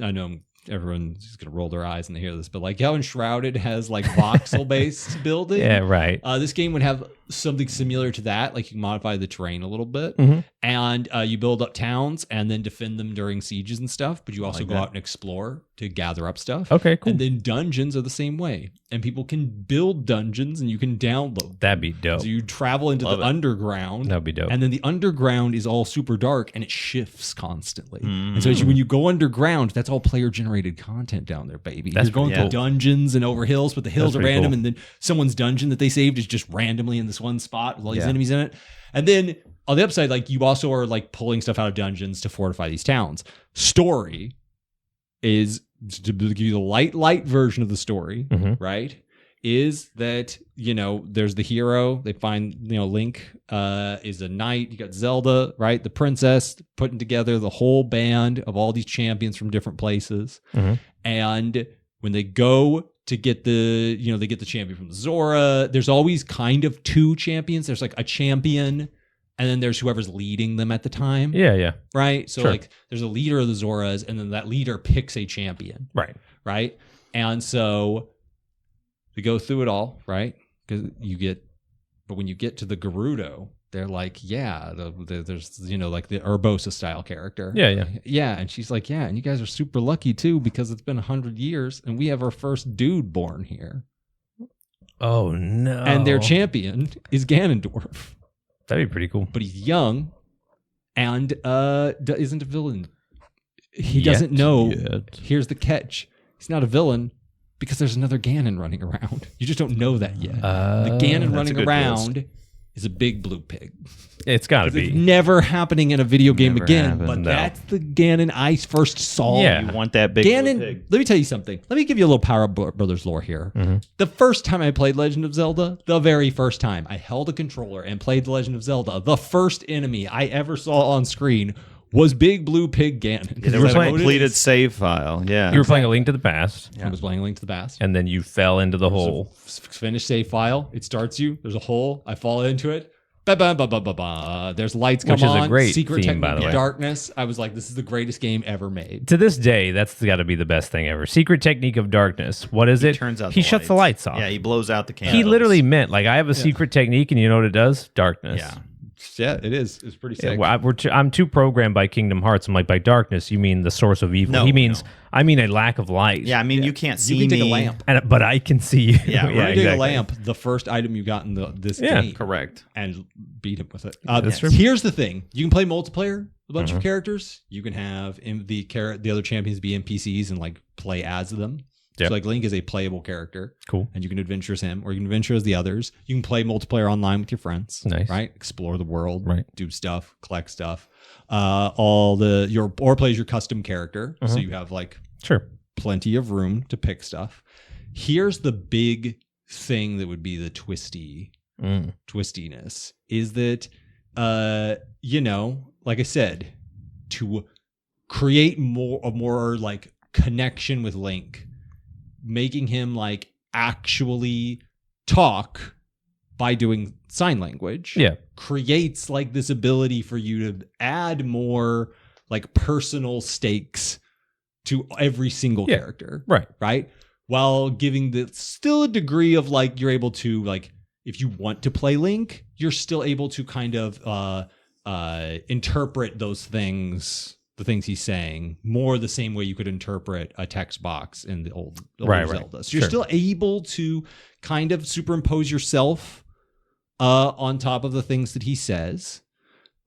Speaker 5: I know everyone's just gonna roll their eyes when they hear this, but like how Enshrouded has like voxel based building.
Speaker 1: Yeah, right.
Speaker 5: This game would have something similar to that. Like you can modify the terrain a little bit,
Speaker 1: Mhm.
Speaker 5: and you build up towns and then defend them during sieges and stuff. But you also
Speaker 2: like
Speaker 5: go
Speaker 2: that.
Speaker 5: out and explore to gather up stuff.
Speaker 1: Okay, cool.
Speaker 5: And then dungeons are the same way, and people can build dungeons and you can download.
Speaker 1: That'd be dope.
Speaker 5: So you travel into
Speaker 2: Love
Speaker 5: the
Speaker 2: it.
Speaker 5: underground.
Speaker 1: That'd be dope.
Speaker 5: And then the underground is all super dark and it shifts constantly.
Speaker 2: Mm.
Speaker 5: And so as when you go underground, that's all player generated content down there, baby.
Speaker 1: That's
Speaker 5: You're going
Speaker 2: pretty
Speaker 5: through
Speaker 2: cool.
Speaker 5: dungeons and over hills, but the hills
Speaker 1: That's
Speaker 5: are
Speaker 1: pretty
Speaker 5: random.
Speaker 1: cool.
Speaker 5: And then someone's dungeon that they saved is just randomly in this one spot with all these
Speaker 2: Yeah.
Speaker 5: enemies in it. And then on the upside, like you also are like pulling stuff out of dungeons to fortify these towns. Story is, to give you the light version of the story,
Speaker 1: Mhm.
Speaker 5: right? Is that, there's the hero. They find, Link is a knight. You got Zelda, right? The princess, putting together the whole band of all these champions from different places.
Speaker 1: Mhm.
Speaker 5: And when they go to get they get the champion from Zora, there's always kind of two champions. There's like a champion, and then there's whoever's leading them at the time.
Speaker 1: Yeah, yeah.
Speaker 5: Right? So
Speaker 1: Sure.
Speaker 5: like there's a leader of the Zoras, and then that leader picks a champion.
Speaker 1: Right.
Speaker 5: Right? And so we go through it all, right? Because but when you get to the Gerudo, they're like, yeah, there's, like the Urbosa style character.
Speaker 1: Yeah, yeah.
Speaker 5: Yeah. And she's like, yeah, and you guys are super lucky too, because it's been 100 years and we have our first dude born here.
Speaker 1: Oh, no.
Speaker 5: And their champion is Ganondorf,
Speaker 1: That'd be pretty cool.
Speaker 5: but he's young and isn't a villain. He
Speaker 1: Yet,
Speaker 5: doesn't know.
Speaker 1: yet.
Speaker 5: Here's the catch. He's not a villain because there's another Ganon running around. You just don't know that yet. The Ganon
Speaker 2: That's a
Speaker 5: running
Speaker 2: good
Speaker 5: around is a big blue pig.
Speaker 1: It's got to
Speaker 5: It's
Speaker 1: be.
Speaker 5: never happening in a video game
Speaker 2: Never
Speaker 5: again.
Speaker 2: happened,
Speaker 5: But
Speaker 1: no.
Speaker 5: that's the Ganon I first saw.
Speaker 1: Yeah.
Speaker 2: You want that big
Speaker 5: Ganon,
Speaker 2: blue pig.
Speaker 5: let me tell you something. Let me give you a little Power Brothers lore here. The first time I played Legend of Zelda, the very first time I held a controller and played The Legend of Zelda, the first enemy I ever saw on screen was Big Blue Pig Ganon.
Speaker 2: There was a completed save file. Yeah.
Speaker 1: You were playing A Link to the Past,
Speaker 5: I was playing Link to the Past.
Speaker 1: and then you fell into the hole.
Speaker 5: Finish save file. It starts you. There's a hole. I fall into it. Ba ba ba ba ba ba. There's lights come
Speaker 1: Which is a
Speaker 5: on.
Speaker 1: great
Speaker 5: Secret
Speaker 1: theme, by
Speaker 5: technique
Speaker 1: the
Speaker 5: of
Speaker 1: way.
Speaker 5: darkness. I was like, this is the greatest game ever made.
Speaker 1: To this day, that's got to be the best thing ever. Secret technique of darkness. What is it?
Speaker 2: Turns out
Speaker 1: he shuts the lights off.
Speaker 2: Yeah, he blows out the candles.
Speaker 1: He literally meant like I have a secret technique, and you know what it does? Darkness.
Speaker 2: Yeah.
Speaker 5: Yeah, it is. It's pretty
Speaker 1: Yeah,
Speaker 5: sick.
Speaker 1: well, I'm too programmed by Kingdom Hearts. I'm like, by darkness, you mean the source of evil.
Speaker 2: No,
Speaker 1: He means,
Speaker 2: no.
Speaker 1: I mean a lack of light.
Speaker 2: Yeah, I mean, you can't see
Speaker 5: You can
Speaker 2: me.
Speaker 5: take a lamp.
Speaker 1: But I can see you.
Speaker 2: Yeah,
Speaker 5: When you take
Speaker 1: exactly.
Speaker 5: a lamp, the first item you got in this
Speaker 1: Yeah,
Speaker 5: game,
Speaker 2: Correct.
Speaker 5: and beat him with it.
Speaker 1: That's true.
Speaker 5: Here's the thing: you can play multiplayer with a bunch of characters. You can have the other champions be NPCs and like play as them.
Speaker 1: Yep.
Speaker 5: So like Link is a playable character.
Speaker 1: Cool.
Speaker 5: And you can adventure as him, or you can adventure as the others. You can play multiplayer online with your friends.
Speaker 1: Nice.
Speaker 5: Right? Explore the world.
Speaker 1: Right.
Speaker 5: Do stuff. Collect stuff. Or plays your custom character. So you have like
Speaker 1: Sure.
Speaker 5: plenty of room to pick stuff. Here's the big thing that would be the twistiness is that like I said, to create more like connection with Link, making him like actually talk by doing sign language creates like this ability for you to add more like personal stakes to every single character. Right. While giving still a degree of like, you're able to like, if you want to play Link, you're still able to kind of interpret those things, the things he's saying, more the same way you could interpret a text box in the old Zelda. So you're still able to kind of superimpose yourself on top of the things that he says.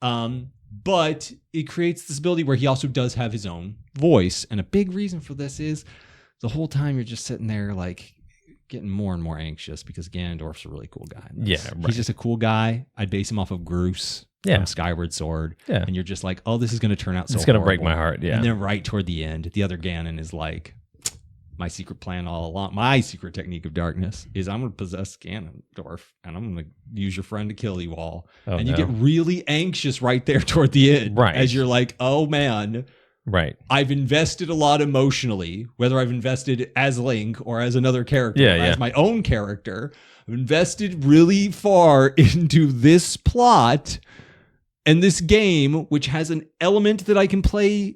Speaker 5: But it creates this ability where he also does have his own voice. And a big reason for this is the whole time you're just sitting there like getting more and more anxious because Ganondorf's a really cool guy. He's just a cool guy. I'd base him off of Groose from Skyward Sword. Yeah. And you're just like, oh, this is going to turn out so
Speaker 1: It's going to
Speaker 5: horrible.
Speaker 1: break my heart. Yeah.
Speaker 5: And then right toward the end, the other Ganon is like, my secret plan all along, my secret technique of darkness is I'm going to possess Ganondorf and I'm going to use your friend to kill you all. And you get really anxious right there toward the end.
Speaker 1: Right.
Speaker 5: As you're like, oh man.
Speaker 1: Right.
Speaker 5: I've invested a lot emotionally, whether I've invested as Link or as another character, or as my own character. I've invested really far into this plot and this game, which has an element that I can play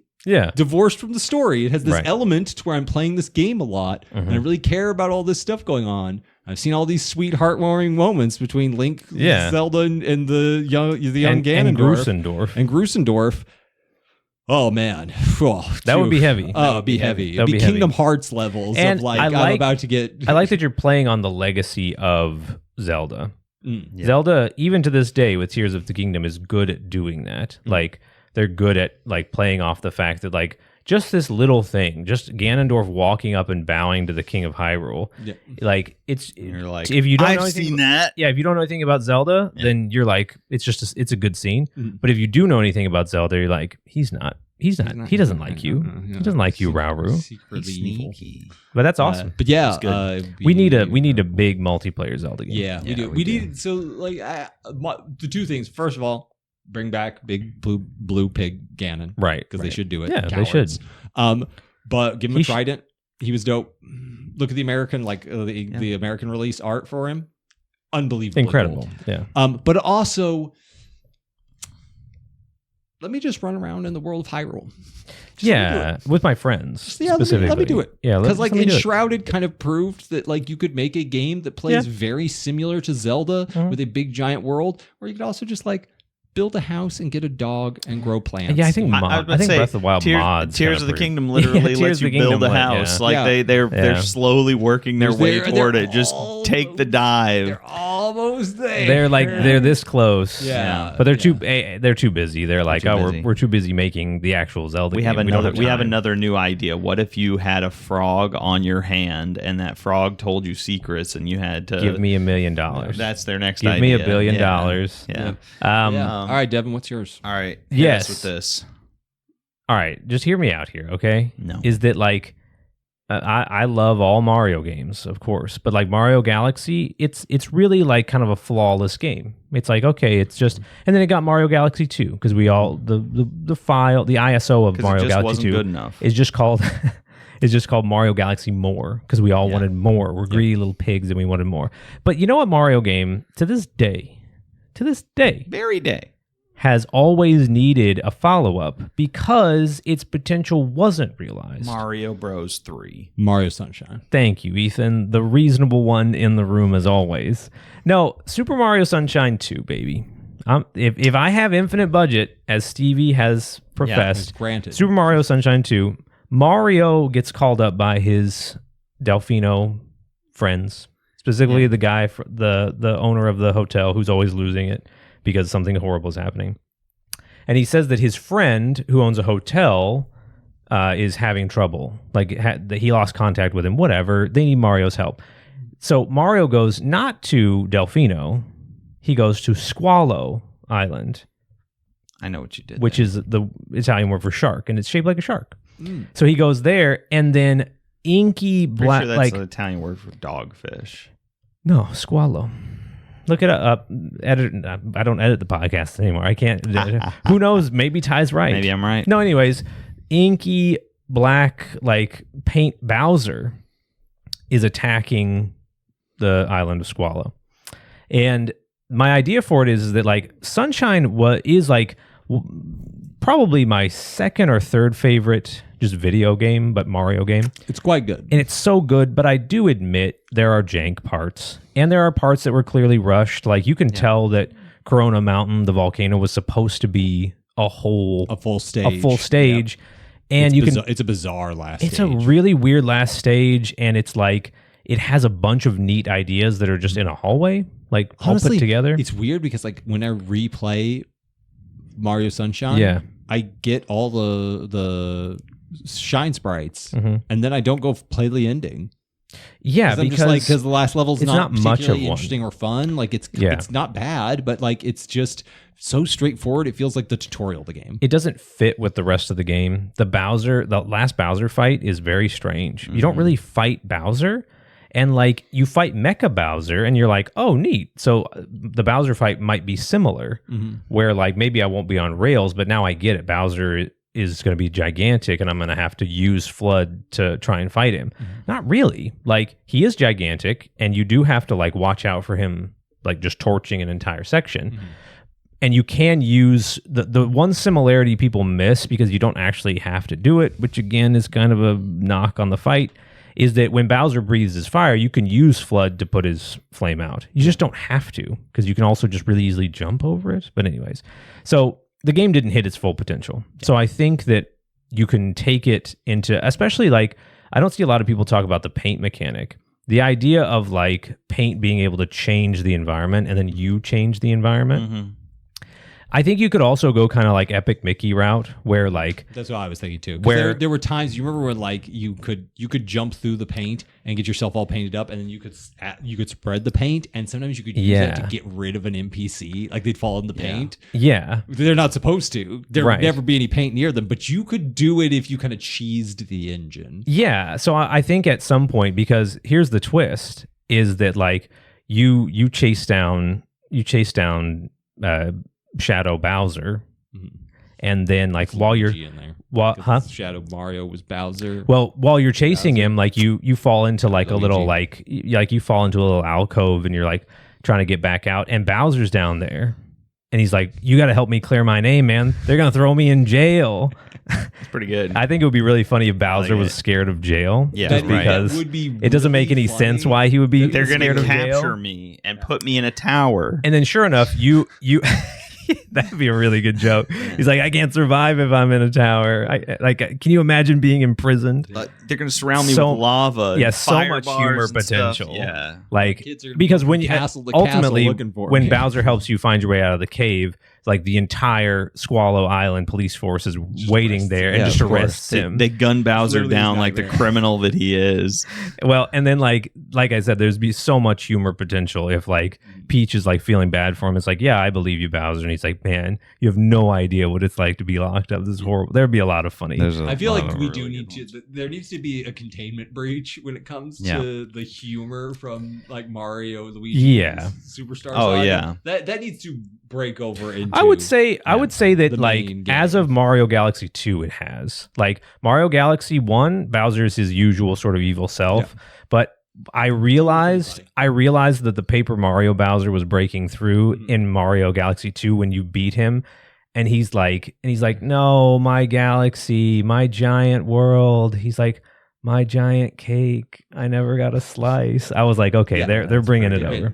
Speaker 5: divorced from the story. It has this element to where I'm playing this game a lot and I really care about all this stuff going on. I've seen all these sweet, heartwarming moments between Link, Zelda, and the young Ganondorf. And Grusendorf. Oh man,
Speaker 1: that would be heavy.
Speaker 5: Oh, it'd be heavy. It'd be Kingdom Hearts levels of like I'm about to get.
Speaker 1: I like that you're playing on the legacy of Zelda. Zelda, even to this day, with Tears of the Kingdom, is good at doing that. Like they're good at like playing off the fact that like just this little thing, just Ganondorf walking up and bowing to the King of Hyrule. Like
Speaker 2: You're like,
Speaker 1: if you don't know
Speaker 2: I've seen that.
Speaker 1: Yeah, if you don't know anything about Zelda, then you're like, it's just it's a good scene. But if you do know anything about Zelda, you're like, he doesn't like you. He doesn't like you, Rauru.
Speaker 5: Secretly evil.
Speaker 1: But that's awesome.
Speaker 5: But yeah,
Speaker 1: we need a big multiplayer Zelda game.
Speaker 5: Yeah, we do. We need so like the two things. First of all, bring back big blue pig Ganon,
Speaker 1: right?
Speaker 5: Because they should do it.
Speaker 1: Yeah,
Speaker 5: Cowards.
Speaker 1: they should.
Speaker 5: But give him a trident. He was dope. Look at the American the American release art for him. Unbelievable,
Speaker 1: incredible.
Speaker 5: Gold. Yeah. But also, let me just run around in the world of Hyrule.
Speaker 1: With my friends. Specifically.
Speaker 5: Let me do it.
Speaker 1: Yeah,
Speaker 5: because like Enshrouded kind of proved that like you could make a game that plays very similar to Zelda with a big giant world, or you could also just like build a house and get a dog and grow plants.
Speaker 1: Yeah, I think Breath of the Wild mods.
Speaker 2: Tears of the Kingdom literally lets you build a house. Like they're slowly working their way toward it. Just take the dive.
Speaker 5: They're almost there.
Speaker 1: They're this close.
Speaker 5: Yeah.
Speaker 1: But they're too busy. They're like, we're too busy making the actual Zelda
Speaker 2: We
Speaker 1: game.
Speaker 2: have another new idea. What if you had a frog on your hand and that frog told you secrets and you had to
Speaker 1: give me $1 million.
Speaker 2: That's their next
Speaker 1: give
Speaker 2: idea.
Speaker 1: me $1 billion.
Speaker 2: Yeah.
Speaker 5: All right, Devin, what's yours?
Speaker 2: All right.
Speaker 1: Yes.
Speaker 2: With this.
Speaker 1: All right, just hear me out here, okay?
Speaker 2: No.
Speaker 1: Is that like I love all Mario games, of course, but like Mario Galaxy, it's really like kind of a flawless game. It's like, okay, it's just, and then it got Mario Galaxy 2 because we all the ISO of Mario Galaxy 2
Speaker 2: good enough.
Speaker 1: is just called Mario Galaxy More because we all wanted more. We're greedy little pigs and we wanted more. But you know what, Mario game to this day,
Speaker 2: Very day.
Speaker 1: has always needed a follow-up because its potential wasn't realized.
Speaker 2: Mario Bros. 3.
Speaker 5: Mario Sunshine.
Speaker 1: Thank you, Ethan. The reasonable one in the room as always. No, Super Mario Sunshine 2, baby. If I have infinite budget, as Stevie has professed,
Speaker 5: granted.
Speaker 1: Super Mario Sunshine 2, Mario gets called up by his Delfino friends, specifically the guy, the owner of the hotel who's always losing it because something horrible is happening. And he says that his friend who owns a hotel is having trouble. Like he lost contact with him, whatever. They need Mario's help. So Mario goes not to Delfino. He goes to Squallow Island.
Speaker 2: I know what you did.
Speaker 1: Which is the Italian word for shark. And it's shaped like a shark. So he goes there and then inky black.
Speaker 2: Sure that's the Italian word for dogfish.
Speaker 1: No, Squallow. Look it up. I don't edit the podcast anymore. I can't. Who knows? Maybe Ty's right.
Speaker 2: Maybe I'm right.
Speaker 1: No, anyways, inky black like paint Bowser is attacking the island of Squallow. And my idea for it is that like Sunshine is like probably my second or third favorite just video game, but Mario game.
Speaker 5: It's quite good.
Speaker 1: And it's so good, but I do admit there are jank parts. And there are parts that were clearly rushed. Like you can tell that Corona Mountain, the volcano, was supposed to be a full stage. Yep. And
Speaker 5: it's a bizarre last stage.
Speaker 1: It's a really weird last stage, and it's like it has a bunch of neat ideas that are just in a hallway, like
Speaker 5: honestly,
Speaker 1: all put together.
Speaker 5: It's weird because like when I replay Mario Sunshine, I get all the shine sprites, and then I don't go play the ending.
Speaker 1: Yeah, because
Speaker 5: the last level's not
Speaker 1: much of
Speaker 5: interesting or fun. Like it's not bad, but like it's just so straightforward. It feels like the tutorial of the game.
Speaker 1: It doesn't fit with the rest of the game. The last Bowser fight is very strange. You don't really fight Bowser, and like you fight Mecha Bowser, and you're like, oh, neat. So the Bowser fight might be similar, where like maybe I won't be on rails, but now I get it. Bowser is going to be gigantic and I'm going to have to use Flood to try and fight him. Not really. Like he is gigantic and you do have to like watch out for him, like just torching an entire section. And you can use the one similarity people miss because you don't actually have to do it, which again is kind of a knock on the fight, is that when Bowser breathes his fire, you can use Flood to put his flame out. You just don't have to because you can also just really easily jump over it. But anyways, so the game didn't hit its full potential. So I think that you can take it into, especially like, I don't see a lot of people talk about the paint mechanic. The idea of like paint being able to change the environment and then you change the environment. I think you could also go kind of like Epic Mickey route where like...
Speaker 5: That's what I was thinking too. Where there were times, you remember when like you could jump through the paint and get yourself all painted up and then you could spread the paint and sometimes you could use that to get rid of an NPC. Like they'd fall in the paint.
Speaker 1: Yeah.
Speaker 5: They're not supposed to. There would never be any paint near them, but you could do it if you kind of cheesed the engine.
Speaker 1: Yeah. So I think at some point, because here's the twist, is that like you chase down Shadow Bowser, and then like while you're
Speaker 5: Shadow Mario was Bowser.
Speaker 1: Well, while you're chasing him, like you fall into like a little like you fall into a little alcove, and you're like trying to get back out, and Bowser's down there, and he's like, "You got to help me clear my name, man. They're gonna throw me in jail."
Speaker 2: It's pretty good.
Speaker 1: I think it would be really funny if Bowser was scared of jail.
Speaker 2: Yeah,
Speaker 1: just because
Speaker 5: would be
Speaker 1: it doesn't make any sense why he would be.
Speaker 2: They're
Speaker 1: scared
Speaker 2: gonna
Speaker 1: of jail.
Speaker 2: capture me and put me in a tower,
Speaker 1: and then sure enough, you That'd be a really good joke. He's like, I can't survive if I'm in a tower. Can you imagine being imprisoned?
Speaker 2: They're going to surround me with lava.
Speaker 1: Yeah, so much humor potential.
Speaker 2: Stuff. Yeah,
Speaker 1: like
Speaker 5: Kids are
Speaker 1: because when you
Speaker 5: castle to
Speaker 1: ultimately
Speaker 5: castle looking for
Speaker 1: when
Speaker 5: me.
Speaker 1: Bowser helps you find your way out of the cave, like the entire Squallow Island police force is waiting there and just arrests him.
Speaker 2: They gun Bowser
Speaker 5: Literally
Speaker 2: down
Speaker 5: his
Speaker 2: like the
Speaker 5: nightmare.
Speaker 2: criminal that he is.
Speaker 1: Well, and then like I said, there's be so much humor potential if like Peach is like feeling bad for him. It's like, yeah, I believe you, Bowser, and he's like, man, you have no idea what it's like to be locked up. This is horrible. There'd be a lot of funny.
Speaker 5: I feel like we do need to. There needs to be a containment breach when it comes to the humor from like Mario, Luigi,
Speaker 1: Yeah.
Speaker 5: Superstar.
Speaker 2: Oh,
Speaker 5: Saga.
Speaker 2: yeah.
Speaker 5: That needs to break over into.
Speaker 1: I would say that
Speaker 5: the
Speaker 1: like
Speaker 5: main game.
Speaker 1: as of Mario Galaxy 2 it has. Like Mario Galaxy 1, Bowser is his usual sort of evil self, but I realized that the Paper Mario Bowser was breaking through in Mario Galaxy 2 when you beat him, and he's like, no, my galaxy, my giant world. He's like, my giant cake, I never got a slice. I was like, okay, they're bringing it over.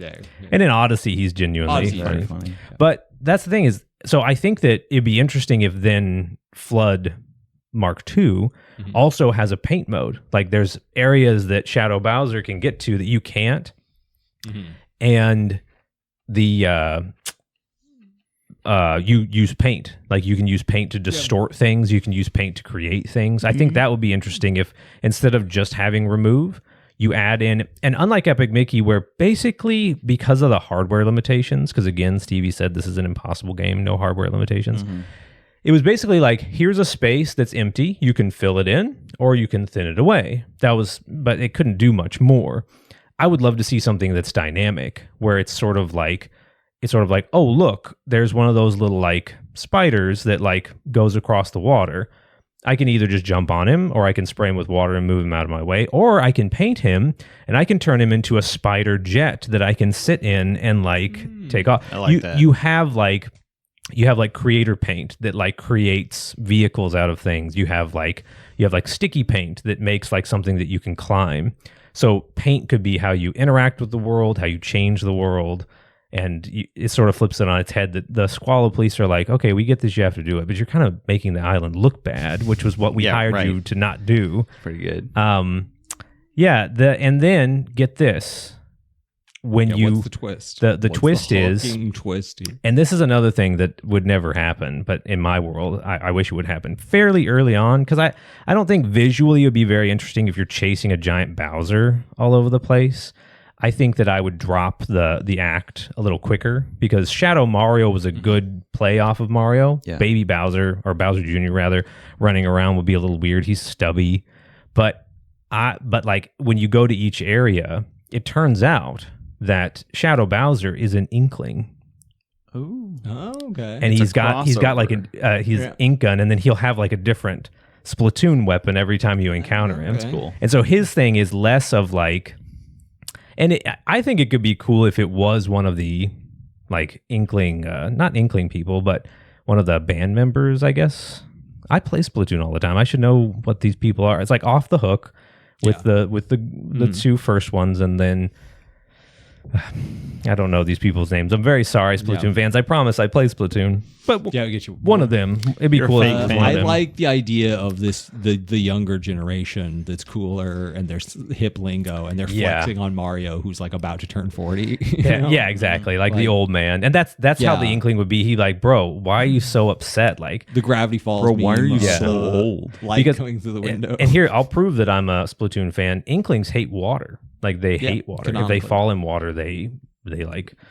Speaker 1: And in Odyssey, he's genuinely
Speaker 5: Odyssey,
Speaker 1: funny. But that's the thing is, so I think that it'd be interesting if then Flood Mark II also has a paint mode. Like there's areas that Shadow Bowser can get to that you can't. And the you use paint. Like you can use paint to distort things. You can use paint to create things. I think that would be interesting if instead of just having remove, you add in, and unlike Epic Mickey, where basically because of the hardware limitations, because again, Stevie said this is an impossible game, no hardware limitations. It was basically like, here's a space that's empty. You can fill it in or you can thin it away. But it couldn't do much more. I would love to see something that's dynamic, where it's sort of like, oh, look, there's one of those little like spiders that like goes across the water. I can either just jump on him, or I can spray him with water and move him out of my way, or I can paint him and I can turn him into a spider jet that I can sit in and like take off.
Speaker 2: I like that.
Speaker 1: You have like creator paint that like creates vehicles out of things. You have like sticky paint that makes like something that you can climb. So paint could be how you interact with the world, how you change the world. And it sort of flips it on its head that the Squallow police are like, okay, we get this, you have to do it, but you're kind of making the island look bad, which was what we hired you to not do.
Speaker 2: Pretty good.
Speaker 1: And then get this. What's
Speaker 5: the twist?
Speaker 1: The twist is,
Speaker 5: twisty.
Speaker 1: and this is another thing that would never happen, but in my world, I wish it would happen fairly early on, because I don't think visually it would be very interesting if you're chasing a giant Bowser all over the place. I think that I would drop the act a little quicker, because Shadow Mario was a good play off of Mario.
Speaker 2: Yeah.
Speaker 1: Baby Bowser, or Bowser Jr. rather, running around would be a little weird. He's stubby. But like when you go to each area, it turns out that Shadow Bowser is an Inkling.
Speaker 2: Ooh.
Speaker 5: Oh, okay.
Speaker 1: And he's got like his ink gun, and then he'll have like a different Splatoon weapon every time you encounter him.
Speaker 2: That's cool.
Speaker 1: And so his thing is less of like, and I think it could be cool if it was one of the like Inkling, not Inkling people, but one of the band members, I guess. I play Splatoon all the time. I should know what these people are. It's like Off the Hook with the two first ones, and then I don't know these people's names. I'm very sorry, Splatoon fans. I promise I play Splatoon. But
Speaker 5: I get you.
Speaker 1: One of them. It'd be cool. If it was one
Speaker 5: I
Speaker 1: of them.
Speaker 5: like the idea of the younger generation that's cooler, and there's hip lingo, and they're flexing on Mario, who's like about to turn 40.
Speaker 1: Yeah, exactly. Like the old man. And that's how the Inkling would be. He like, bro, why are you so upset? Like
Speaker 5: the Gravity Falls.
Speaker 2: Bro, why are you
Speaker 5: meme of
Speaker 2: so
Speaker 5: the
Speaker 2: old?
Speaker 5: Light coming through the window.
Speaker 1: And here, I'll prove that I'm a Splatoon fan. Inklings hate water. Like they hate water. If they fall in water, they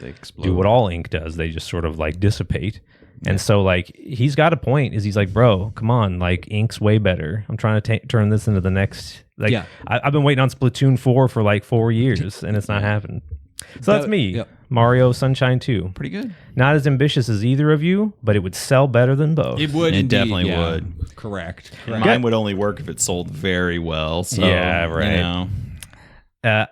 Speaker 2: explode.
Speaker 1: do what all ink does. They just sort of like dissipate. And so like he's got a point. Is he's like, bro, come on, like ink's way better. I'm trying to turn this into the next. Like I've been waiting on Splatoon 4 for like 4 years, and it's not happening. So that's me. Yep. Mario Sunshine 2.
Speaker 2: Pretty good.
Speaker 1: Not as ambitious as either of you, but it would sell better than both.
Speaker 5: It would.
Speaker 2: It definitely would.
Speaker 5: Correct.
Speaker 2: Mine would only work if it sold very well. So,
Speaker 1: yeah, right.
Speaker 2: You know.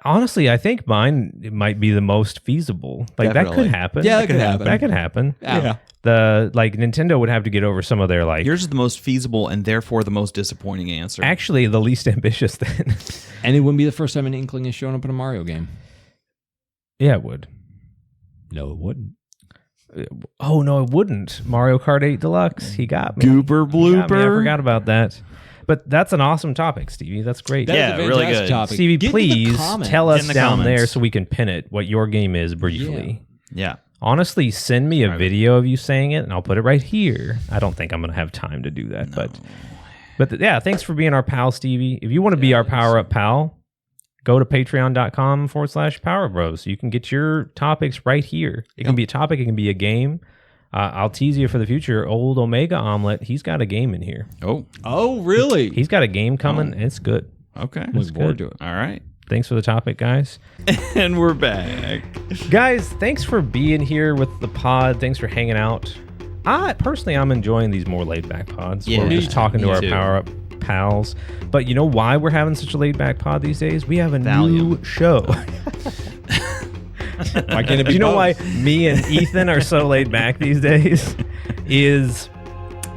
Speaker 1: Honestly, I think mine might be the most feasible. Like that could happen.
Speaker 5: Yeah, that could happen.
Speaker 1: That could happen.
Speaker 5: Yeah.
Speaker 1: The like Nintendo would have to get over some of their like.
Speaker 2: Yours is the most feasible and therefore the most disappointing answer.
Speaker 1: Actually, the least ambitious then.
Speaker 5: And it wouldn't be the first time an Inkling is showing up in a Mario game.
Speaker 1: Yeah, it would.
Speaker 5: No, it wouldn't.
Speaker 1: Oh no, it wouldn't. Mario Kart 8 Deluxe. He got me.
Speaker 2: Goober
Speaker 1: He got me. I
Speaker 2: blooper.
Speaker 1: forgot about that. But that's an awesome topic, Stevie. That's great.
Speaker 5: That is
Speaker 2: Yeah,
Speaker 5: a
Speaker 2: really
Speaker 5: fantastic
Speaker 2: good.
Speaker 5: topic.
Speaker 1: Stevie,
Speaker 5: Get in the
Speaker 1: please
Speaker 5: comments.
Speaker 1: tell
Speaker 2: Get
Speaker 1: us
Speaker 2: in the
Speaker 1: down there
Speaker 2: comments.
Speaker 1: so we can pin it what your game is briefly.
Speaker 2: Yeah.
Speaker 1: Honestly, send me a video of you saying it, and I'll put it right here. I don't think I'm going to have time to do that, but yeah, thanks for being our pal, Stevie. If you want to be our Power Up pal, go to patreon.com/Power Bros. You can get your topics right here. It can be a topic, it can be a game. I'll tease you for the future. Old Omega Omelet, he's got a game in here.
Speaker 5: Oh, really?
Speaker 1: He's got a game coming, and it's good.
Speaker 2: Okay.
Speaker 5: Looking forward to it.
Speaker 2: All right.
Speaker 1: Thanks for the topic, guys.
Speaker 2: And we're back.
Speaker 1: Guys, thanks for being here with the pod. Thanks for hanging out. I'm enjoying these more laid back pods.
Speaker 2: Yeah,
Speaker 1: where we're just talking to
Speaker 2: me
Speaker 1: our
Speaker 2: too.
Speaker 1: Power Up pals. But you know why we're having such a laid back pod these days? We have a new
Speaker 2: Valium.
Speaker 1: show.
Speaker 5: Why can't it be
Speaker 1: Do you know
Speaker 5: both?
Speaker 1: why me and Ethan are so laid back these days? Is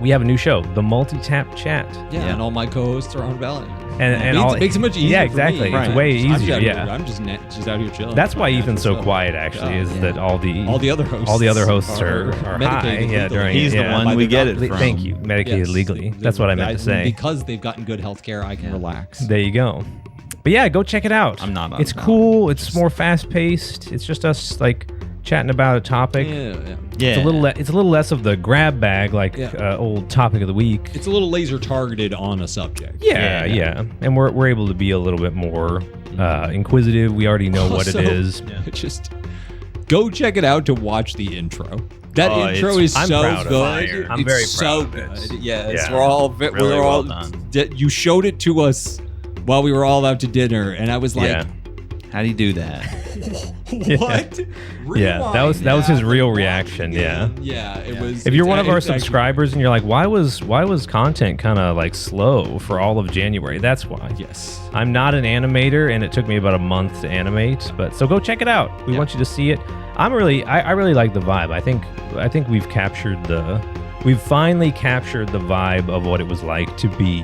Speaker 1: we have a new show, the Multi-Tap Chat.
Speaker 5: Yeah, and all my co-hosts are on Valiant.
Speaker 1: And
Speaker 5: it makes it much easier.
Speaker 1: Yeah,
Speaker 5: for
Speaker 1: exactly.
Speaker 5: me.
Speaker 1: It's way
Speaker 5: I'm just
Speaker 1: easier.
Speaker 5: out here-
Speaker 1: Yeah.
Speaker 5: I'm just out here chilling.
Speaker 1: That's why Ethan's so
Speaker 5: Natural
Speaker 1: quiet, actually,
Speaker 5: Yeah.
Speaker 1: is that all the
Speaker 5: other hosts.
Speaker 1: all the other hosts are high.
Speaker 5: medicated
Speaker 1: Yeah,
Speaker 5: legally.
Speaker 1: during
Speaker 2: He's the
Speaker 1: yeah.
Speaker 2: one we get it from.
Speaker 1: Thank you, medicated
Speaker 5: Yes.
Speaker 1: legally. That's what I meant to say.
Speaker 5: Because they've gotten good health care, I can relax.
Speaker 1: There you go. But yeah, go check it out.
Speaker 2: I'm not on
Speaker 1: It's
Speaker 2: that.
Speaker 1: cool. It's more fast paced. It's just us like chatting about a topic.
Speaker 5: Yeah.
Speaker 2: Yeah.
Speaker 1: It's a little less of the grab bag like
Speaker 5: Yeah.
Speaker 1: old topic of the week.
Speaker 5: It's a little laser targeted on a subject.
Speaker 1: Yeah. And we're able to be a little bit more inquisitive. We already know what it
Speaker 5: Also,
Speaker 1: is.
Speaker 5: Just go check it out to watch the intro. That
Speaker 2: Oh,
Speaker 5: intro is
Speaker 1: I'm
Speaker 5: so
Speaker 1: proud of
Speaker 5: good.
Speaker 1: it. I'm
Speaker 5: It's
Speaker 1: very
Speaker 5: so
Speaker 1: proud of it.
Speaker 5: good. Yes,
Speaker 1: Yeah.
Speaker 5: we're all
Speaker 2: Really
Speaker 5: we're all
Speaker 2: well done.
Speaker 5: You showed it to us while we were all out to dinner, and I was like,
Speaker 1: Yeah.
Speaker 2: How do you do that?
Speaker 5: "What?"
Speaker 1: Yeah, that was his real reaction. Yeah.
Speaker 5: Yeah, it was.
Speaker 1: If you're one of our
Speaker 5: it's actually-
Speaker 1: subscribers and you're like, why was content kind of like slow for all of January? That's why.
Speaker 5: Yes.
Speaker 1: I'm not an animator, and it took me about a month to animate. But so go check it out. We want you to see it. I really like the vibe. I think we've finally captured the vibe of what it was like to be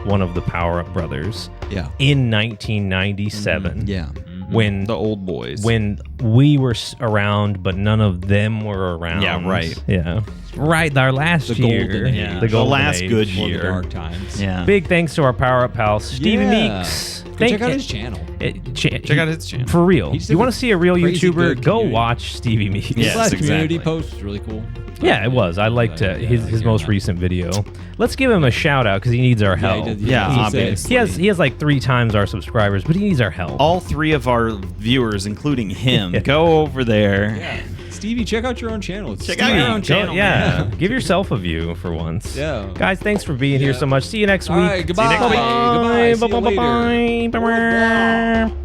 Speaker 1: one of the Power Up brothers.
Speaker 5: Yeah.
Speaker 1: In 1997.
Speaker 2: Yeah.
Speaker 1: When
Speaker 2: The old boys.
Speaker 1: when we were around, but none of them were around.
Speaker 2: Yeah, right.
Speaker 1: Yeah, right. Our last
Speaker 5: The
Speaker 1: year,
Speaker 5: golden age.
Speaker 2: Yeah.
Speaker 1: the golden
Speaker 2: last
Speaker 1: age.
Speaker 2: good
Speaker 5: For the
Speaker 2: year.
Speaker 5: dark times.
Speaker 2: Yeah.
Speaker 1: Big thanks to our Power Up pal, Stevie
Speaker 5: Yeah.
Speaker 1: Meeks.
Speaker 5: Go check out his channel.
Speaker 2: Check out his channel.
Speaker 1: For real.
Speaker 5: He's
Speaker 1: You
Speaker 5: a
Speaker 1: want to see a real
Speaker 5: crazy
Speaker 1: YouTuber?
Speaker 5: good
Speaker 1: Go
Speaker 5: community.
Speaker 1: watch Stevie Meeks.
Speaker 2: Yes,
Speaker 5: His last community
Speaker 2: exactly.
Speaker 5: post was really cool.
Speaker 1: Yeah, it was. I liked his most recent video. Let's give him a shout out because he needs our help.
Speaker 2: Yeah,
Speaker 5: he
Speaker 2: obviously.
Speaker 1: He has like 3 times our subscribers, but he needs our help.
Speaker 2: All 3 of our viewers, including him, go over there.
Speaker 5: Yeah. Stevie, check out your own channel.
Speaker 2: Check out your own
Speaker 1: Go-
Speaker 2: channel.
Speaker 1: yeah, give yourself a view for once.
Speaker 5: Yeah.
Speaker 1: Guys, thanks for being here
Speaker 5: Yeah.
Speaker 1: so much. See you next
Speaker 5: All
Speaker 1: week.
Speaker 5: right, goodbye.
Speaker 1: See you next week.
Speaker 5: Goodbye. See you
Speaker 1: Bye-bye.
Speaker 5: later.
Speaker 1: Bye-bye.